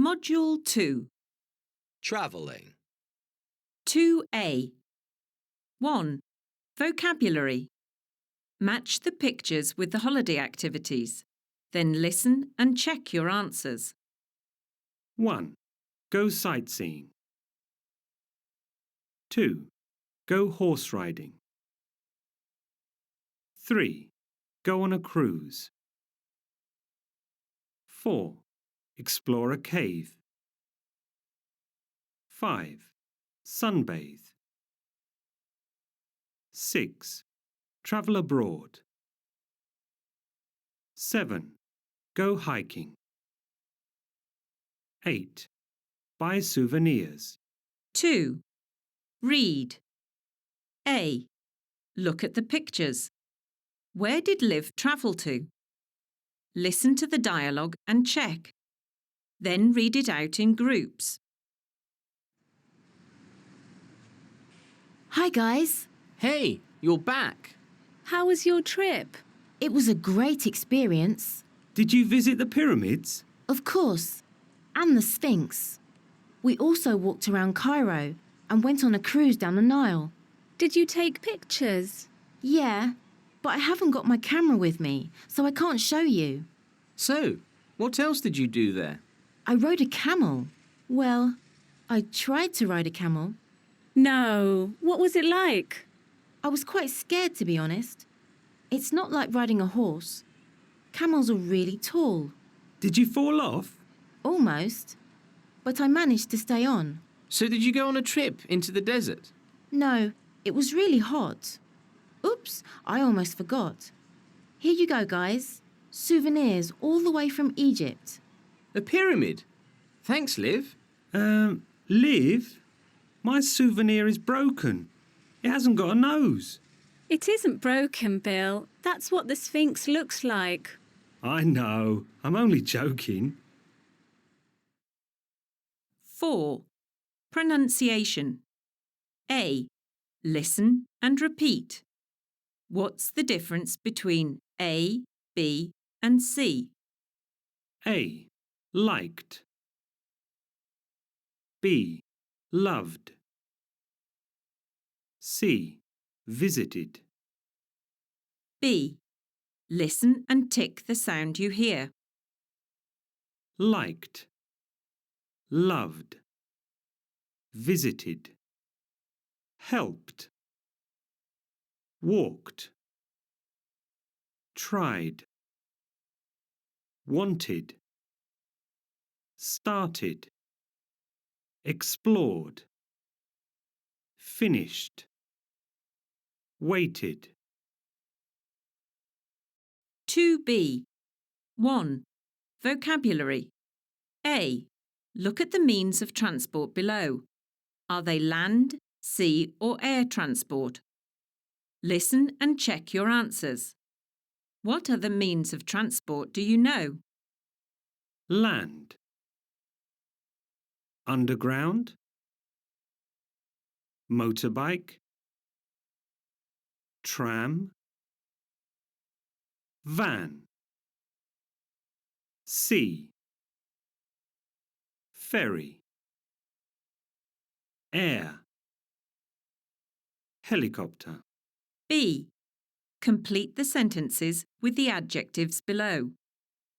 Module 2, Travelling. 2A. 1. Vocabulary. Match the pictures with the holiday activities. Then listen and check your answers. 1. Go sightseeing. 2. Go horse riding. 3. Go on a cruise. 4. Explore a cave. 5. Sunbathe. 6. Travel abroad. 7. Go hiking. 8. Buy souvenirs. 2. Read. A. Look at the pictures. Where did Liv travel to? Listen to the dialogue and check. Then read it out in groups. Hi guys, Hey, you're back. How was your trip? it was a great experience. Did you visit the pyramids? Of course, and the Sphinx. We also walked around Cairo and went on a cruise down the Nile. Did you take pictures? Yeah, but I haven't got my camera with me, so I can't show you. So, what else did you do there? I rode a camel. Well, I tried to ride a camel. No. What was it like? I was quite scared, to be honest. It's not like riding a horse. Camels are really tall. Did you fall off? Almost. But I managed to stay on. So did you go on a trip into the desert? No, it was really hot. Oops, I almost forgot. Here you go, guys. Souvenirs all the way from Egypt. A pyramid? Thanks, Liv. Liv? My souvenir is broken. It hasn't got a nose. It isn't broken, Bill. That's what the Sphinx looks like. I know. I'm only joking. 4. Pronunciation. A. Listen and repeat. What's the difference between A, B and C? A. Liked. B. Loved. C. Visited. B. Listen and tick the sound you hear. Liked. Loved. Visited. Helped. Walked. Tried. Wanted. Started. Explored. Finished. Waited. 2B. 1. Vocabulary. A. Look at the means of transport below. Are they land, sea or air transport? Listen and check your answers. What other means of transport do you know? Land. Underground. Motorbike. Tram. Van. Sea. Ferry. Air. Helicopter. B. Complete the sentences with the adjectives below.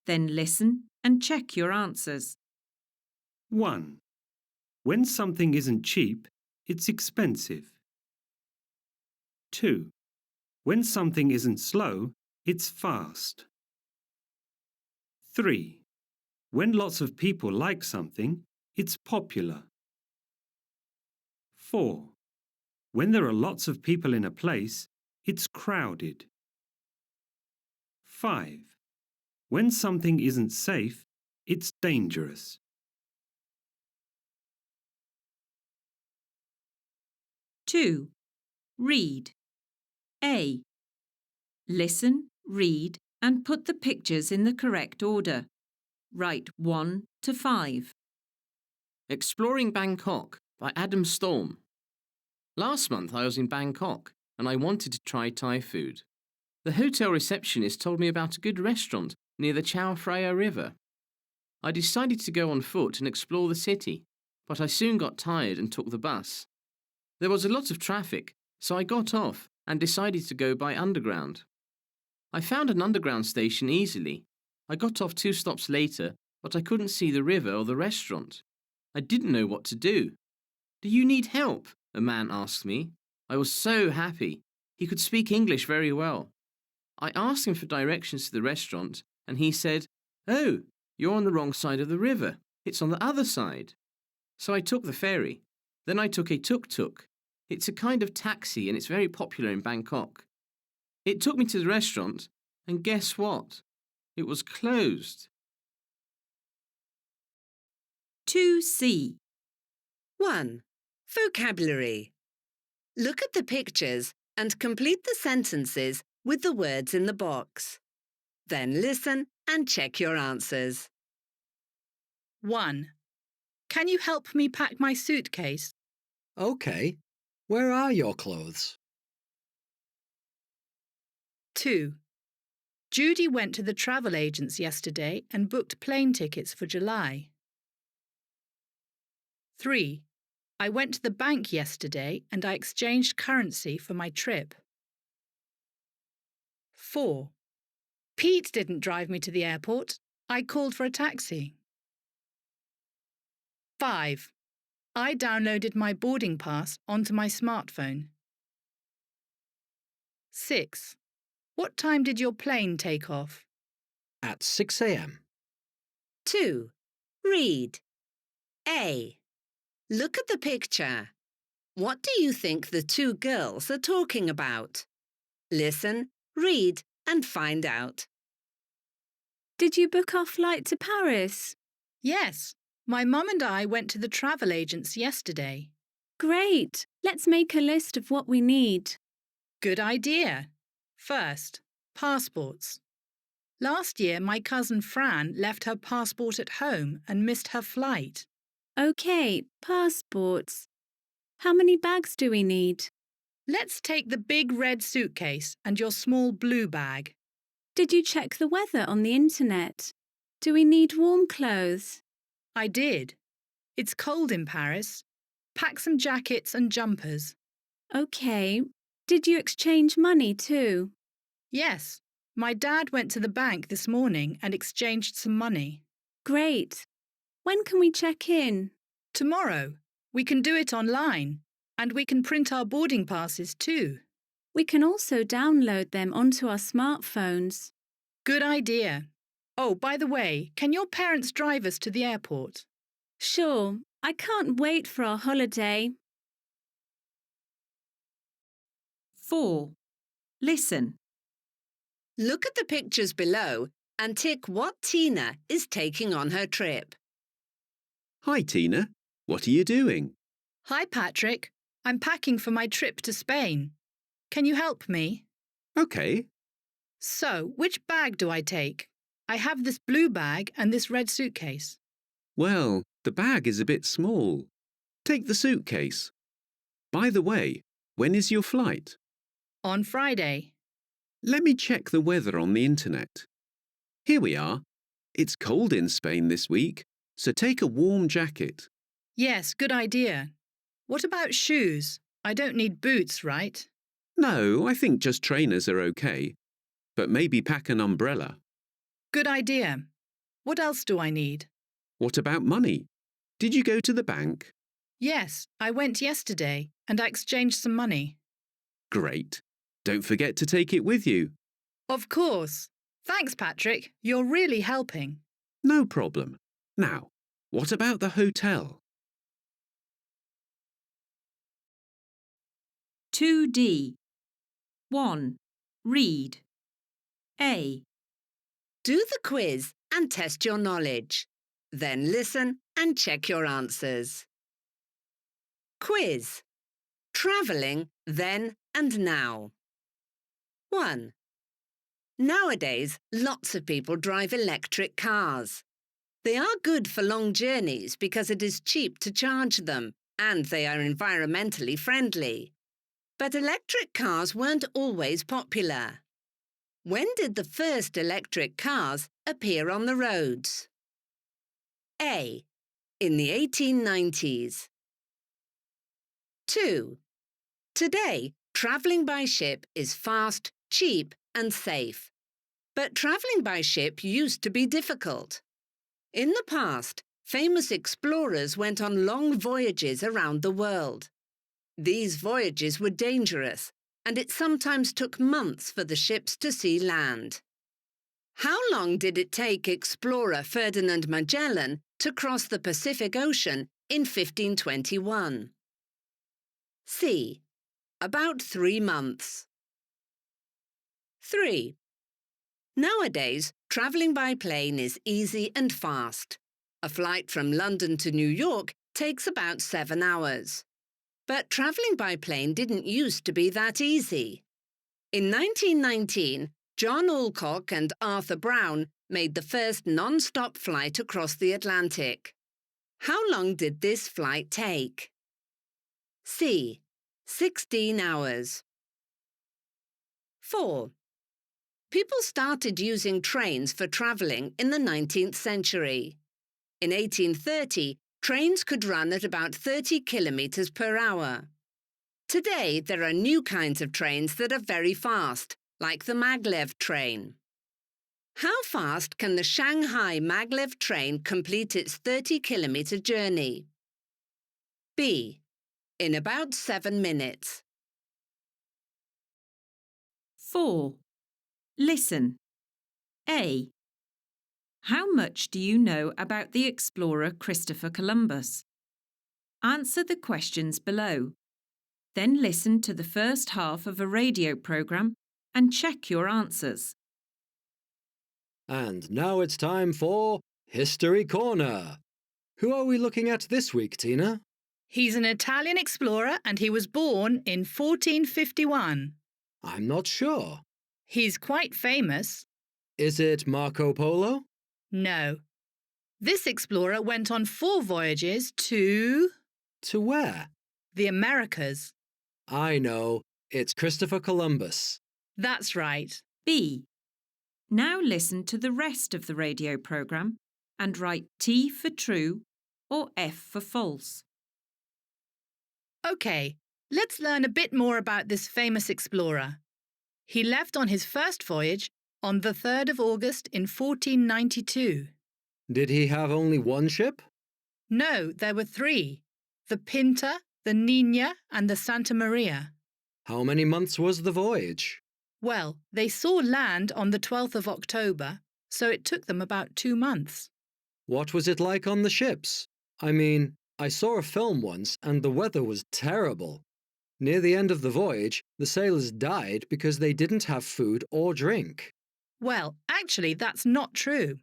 Then listen and check your answers. 1. When something isn't cheap, it's expensive. 2. When something isn't slow, it's fast. 3. When lots of people like something, it's popular. 4. When there are lots of people in a place, it's crowded. 5. When something isn't safe, it's dangerous. 2. Read. A. Listen, read and put the pictures in the correct order. Write 1 to 5. Exploring Bangkok by Adam Storm. Last month I was in Bangkok and I wanted to try Thai food. The hotel receptionist told me about a good restaurant near the Chao Phraya River. I decided to go on foot and explore the city, but I soon got tired and took the bus. There was a lot of traffic, so I got off and decided to go by underground. I found an underground station easily. I got off 2 stops later, but I couldn't see the river or the restaurant. I didn't know what to do. "Do you need help?" a man asked me. I was so happy. He could speak English very well. I asked him for directions to the restaurant, and he said, "Oh, you're on the wrong side of the river. It's on the other side." So I took the ferry. Then I took a tuk-tuk. It's a kind of taxi and it's very popular in Bangkok. It took me to the restaurant, and guess what? It was closed. 2C. 1. Vocabulary. Look at the pictures and complete the sentences with the words in the box. Then listen and check your answers. 1. Can you help me pack my suitcase? Okay. Where are your clothes? 2. Judy went to the travel agents yesterday and booked plane tickets for July. 3. I went to the bank yesterday and I exchanged currency for my trip. 4. Pete didn't drive me to the airport. I called for a taxi. 5. I downloaded my boarding pass onto my smartphone. 6. What time did your plane take off? At 6 a.m. 2. Read. A. Look at the picture. What do you think the 2 girls are talking about? Listen, read, and find out. Did you book our flight to Paris? Yes, my mum and I went to the travel agents yesterday. Great. Let's make a list of what we need. Good idea. First, passports. Last year, my cousin Fran left her passport at home and missed her flight. OK, passports. How many bags do we need? Let's take the big red suitcase and your small blue bag. Did you check the weather on the internet? Do we need warm clothes? I did. It's cold in Paris. Pack some jackets and jumpers. OK. Did you exchange money too? Yes, my dad went to the bank this morning and exchanged some money. Great. When can we check in? Tomorrow. We can do it online. And we can print our boarding passes too. We can also download them onto our smartphones. Good idea. Oh, by the way, can your parents drive us to the airport? Sure. I can't wait for our holiday. 4. Listen. Look at the pictures below and tick what Tina is taking on her trip. Hi, Tina. What are you doing? Hi, Patrick. I'm packing for my trip to Spain. Can you help me? OK. So, which bag do I take? I have this blue bag and this red suitcase. Well, the bag is a bit small. Take the suitcase. By the way, when is your flight? On Friday. Let me check the weather on the internet. Here we are. It's cold in Spain this week, so take a warm jacket. Yes, good idea. What about shoes? I don't need boots, right? No, I think just trainers are OK. But maybe pack an umbrella. Good idea. What else do I need? What about money? Did you go to the bank? Yes, I went yesterday and I exchanged some money. Great. Don't forget to take it with you. Of course. Thanks, Patrick. You're really helping. No problem. Now, what about the hotel? 2D. 1. Read. A. Do the quiz and test your knowledge. Then listen and check your answers. Quiz. Travelling then and now. 1. Nowadays, lots of people drive electric cars. They are good for long journeys because it is cheap to charge them and they are environmentally friendly. But electric cars weren't always popular. When did the first electric cars appear on the roads? A. In the 1890s. 2. Today, travelling by ship is fast, cheap and safe. But travelling by ship used to be difficult. In the past, famous explorers went on long voyages around the world. These voyages were dangerous, and it sometimes took months for the ships to see land. How long did it take explorer Ferdinand Magellan to cross the Pacific Ocean in 1521? C. About 3 months. 3. Nowadays, travelling by plane is easy and fast. A flight from London to New York takes about 7 hours. But travelling by plane didn't used to be that easy. In 1919, John Alcock and Arthur Brown made the first non-stop flight across the Atlantic. How long did this flight take? C. 16 hours. 4. People started using trains for travelling in the 19th century. In 1830, trains could run at about 30 kilometres per hour. Today, there are new kinds of trains that are very fast, like the maglev train. How fast can the Shanghai maglev train complete its 30-kilometre journey? B. In about 7 minutes. 4. Listen. A. How much do you know about the explorer Christopher Columbus? Answer the questions below. Then listen to the first half of a radio programme and check your answers. And now it's time for History Corner. Who are we looking at this week, Tina? He's an Italian explorer and he was born in 1451. I'm not sure. He's quite famous. Is it Marco Polo? No. This explorer went on 4 voyages to To where? the Americas. I know. It's Christopher Columbus. That's right. B. Now listen to the rest of the radio programme and write T for true or F for false. OK, let's learn a bit more about this famous explorer. He left on his first voyage on the 3rd of August in 1492. Did he have only one ship? No, there were 3. The Pinta, the Nina and the Santa Maria. How many months was the voyage? Well, they saw land on the 12th of October, so it took them about 2 months. What was it like on the ships? I mean, I saw a film once and the weather was terrible. Near the end of the voyage, the sailors died because they didn't have food or drink. Well, actually, that's not true.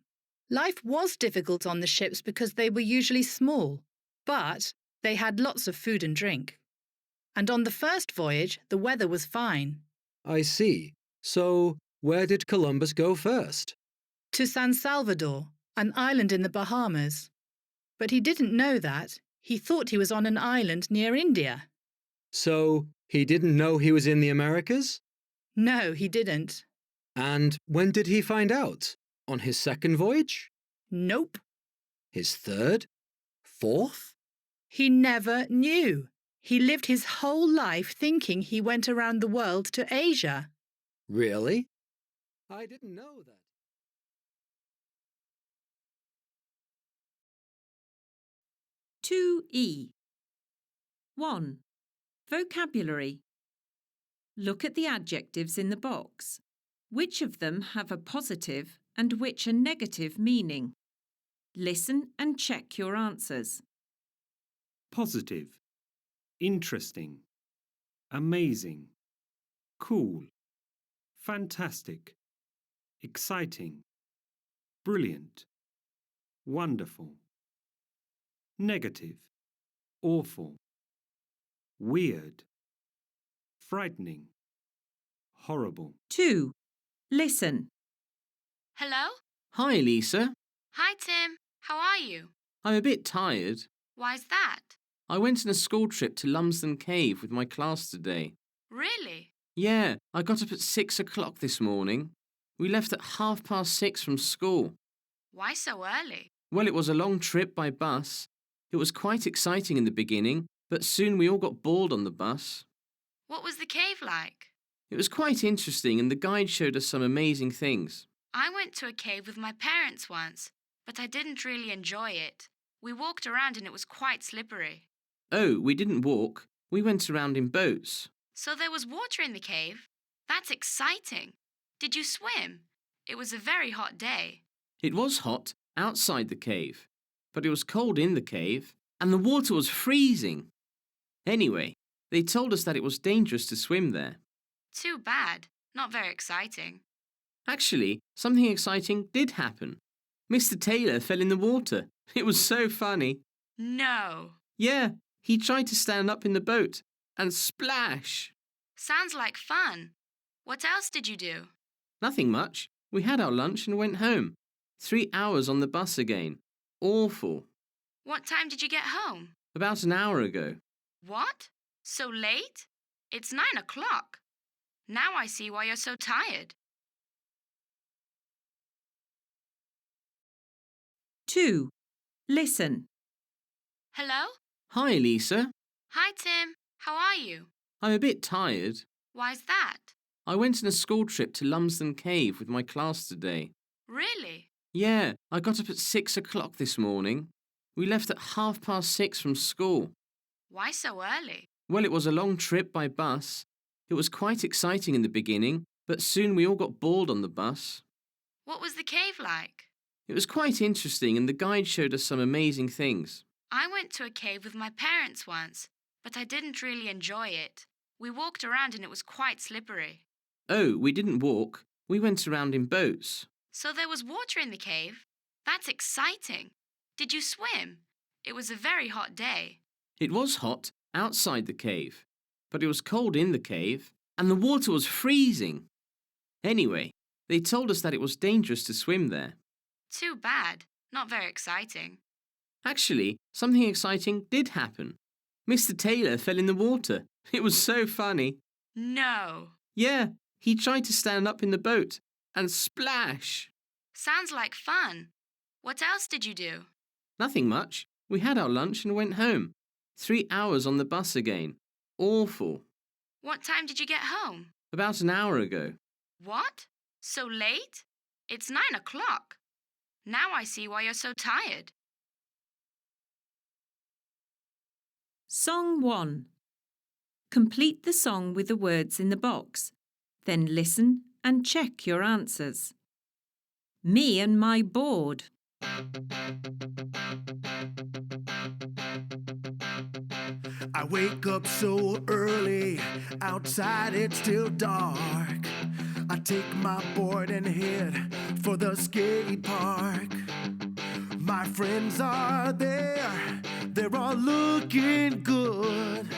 Life was difficult on the ships because they were usually small, but they had lots of food and drink. And on the first voyage, the weather was fine. I see. So, where did Columbus go first? To San Salvador, an island in the Bahamas. But he didn't know that. He thought he was on an island near India. So, he didn't know he was in the Americas? No, he didn't. And when did he find out? On his second voyage? Nope. His third? Fourth? He never knew. He lived his whole life thinking he went around the world to Asia. Really? I didn't know that. (2E). 1. Vocabulary. Look at the adjectives in the box. Which of them have a positive and which a negative meaning? Listen and check your answers. Positive. Interesting. Amazing. Cool. Fantastic. Exciting. Brilliant. Wonderful. Negative. Awful. Weird. Frightening. Horrible. 2. Listen. Hello? Hi, Lisa. Hi, Tim. How are you? I'm a bit tired. Why's that? I went on a school trip to Lumsden Cave with my class today. Really? Yeah, I got up at 6 o'clock this morning. We left at 6:30 from school. Why so early? Well, it was a long trip by bus. It was quite exciting in the beginning, but soon we all got bored on the bus. What was the cave like? It was quite interesting and the guide showed us some amazing things. I went to a cave with my parents once, but I didn't really enjoy it. We walked around and it was quite slippery. Oh, we didn't walk. We went around in boats. So there was water in the cave? That's exciting. Did you swim? It was a very hot day. It was hot outside the cave, but it was cold in the cave, and the water was freezing. Anyway, they told us that it was dangerous to swim there. Too bad. Not very exciting. Actually, something exciting did happen. Mr. Taylor fell in the water. It was so funny. No. Yeah, he tried to stand up in the boat and splash. Sounds like fun. What else did you do? Nothing much. We had our lunch and went home. 3 hours on the bus again. Awful. What time did you get home? About an hour ago. What? So late? It's 9 o'clock. Now I see why you're so tired. 2. Listen. Hello? Hi, Lisa. Hi, Tim. How are you? I'm a bit tired. Why's that? I went on a school trip to Lumsden Cave with my class today. Really? Yeah, I got up at 6 o'clock this morning. We left at 6:30 from school. Why so early? Well, it was a long trip by bus. It was quite exciting in the beginning, but soon we all got bored on the bus. What was the cave like? It was quite interesting and the guide showed us some amazing things. I went to a cave with my parents once, but I didn't really enjoy it. We walked around and it was quite slippery. Oh, we didn't walk. We went around in boats. So there was water in the cave? That's exciting. Did you swim? It was a very hot day. It was hot outside the cave, but it was cold in the cave, and the water was freezing. Anyway, they told us that it was dangerous to swim there. Too bad. Not very exciting. Actually, something exciting did happen. Mr. Taylor fell in the water. It was so funny. No. Yeah, he tried to stand up in the boat and splash. Sounds like fun. What else did you do? Nothing much. We had our lunch and went home. 3 hours on the bus again. Awful. What time did you get home? About an hour ago. What? So late? It's 9 o'clock. Now I see why you're so tired. Song 1. Complete the song with the words in the box. Then listen and check your answers. Me and my board. I wake up so early, outside it's still dark. I take my board and head for the skate park. My friends are there, they're all looking good.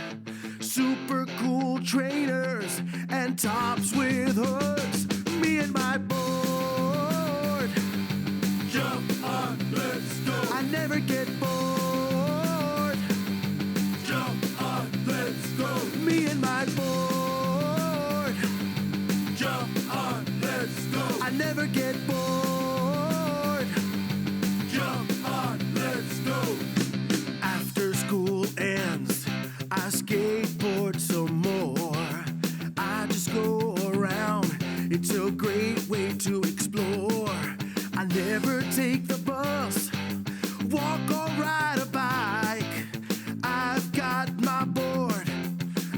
Super cool trainers and tops with hoods. Me and my board. Jump on, let's go. I never get bored. Jump on, let's go. Me and my board. Jump on, let's go. I never get bored. Jump on, let's go. After school ends, I skateboard some more. I just go around. It's a great way to explore. I never take the bus, walk or ride a bike. I've got my board,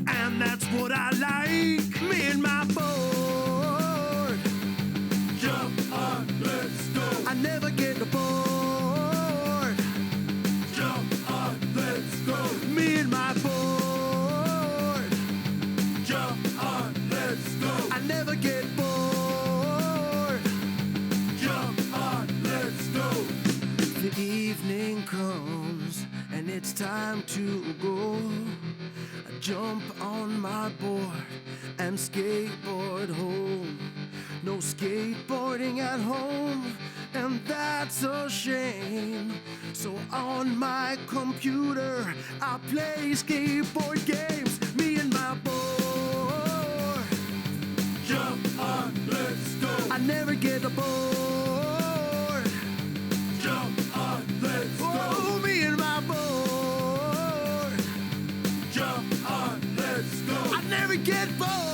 and that's what I like. Me and my board. Jump on, let's go. I never get bored. Jump on, let's go. Me and my board. Jump on, let's go. I never get bored. Jump on, let's go. The evening comes and it's time to go. I jump on my board and skateboard home. No skateboarding at home, and that's a shame. So on my computer, I play skateboard games. Me and my board. Jump on, let's go. I never get bored. Jump on, never get bored.